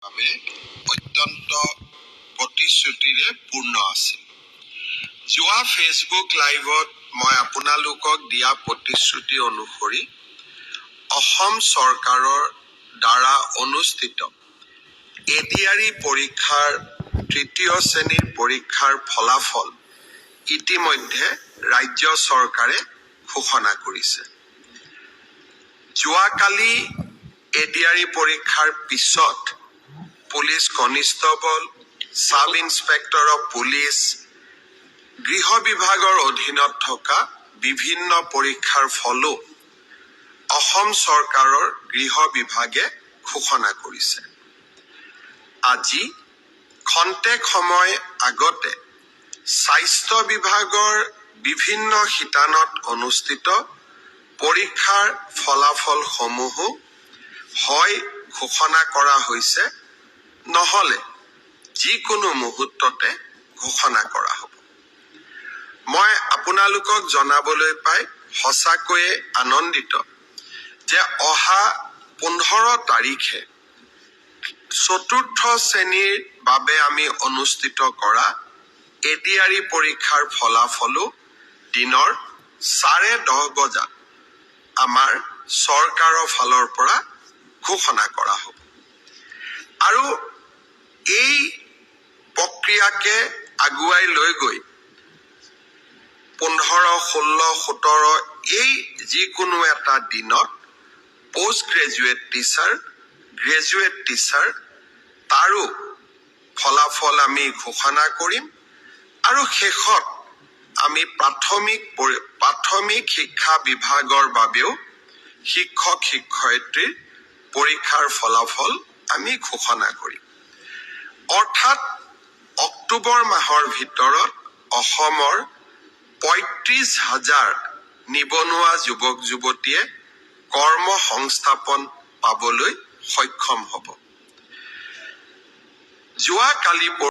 বাবে অত্যন্ত প্ৰতিশ্ৰুতিৰে পূৰ্ণ আছিল। যোৱা ফেচবুক লাইভত মই আপোনালোকক দিয়া প্ৰতিশ্ৰুতি অনুসৰি অসম চৰকাৰৰ দ্বাৰা অনুষ্ঠিত এডিআৰই পৰীক্ষাৰ তৃতীয় শ্ৰেণীৰ পৰীক্ষাৰ ফলাফল ইতিমধ্যে ৰাজ্য চৰকাৰে ঘোষণা কৰিছে। যোৱাকালি এডিআৰই পৰীক্ষাৰ পিছত police constable, sub inspector of police, গৃহ বিভাগৰ অধীনত থকা বিভিন্ন পৰীক্ষাৰ ফলো অসম চৰকাৰৰ গৃহ বিভাগে ঘোষণা কৰিছে। আজি খন্তেক সময় আগতে স্বাস্থ্য বিভাগৰ বিভিন্ন শিতানত অনুষ্ঠিত পৰীক্ষাৰ ফলাফলসমূহো হয় ঘোষণা কৰা হৈছে, নহলে যিকোনো মুহূৰ্ততে ঘোষণা কৰা হ'ব। মই আপোনালোকক জনাবলৈ পাই সঁচাকৈয়ে আনন্দিত যে অহা 15 তাৰিখে চতুৰ্থ শ্ৰেণীৰ বাবে আমি অনুষ্ঠিত কৰা এডিআৰই পৰীক্ষাৰ ফলাফলো দিনৰ 10:30 বজাত আমাৰ চৰকাৰৰ ফালৰ পৰা ঘোষণা কৰা হ'ব। আৰু এই প্ৰক্ৰিয়াকে আগুৱাই লৈ গৈ 15, 16, 17 এই যিকোনো এটা দিনত post graduate teacher, graduate teacher তাৰো ফলাফল আমি ঘোষণা কৰিম। আৰু শেষত আমি প্ৰাথমিক শিক্ষা বিভাগৰ বাবেও শিক্ষক শিক্ষয়িত্ৰীৰ পৰীক্ষাৰ ফলাফল আমি ঘোষণা কৰিম। অৰ্থাৎ অক্টোবৰ মাহৰ ভিতৰত অসমৰ 35,000 নিবনুৱা যুৱক যুৱতীয়ে কৰ্ম সংস্থাপন পাবলৈ সক্ষম হ'ব। যোৱাকালি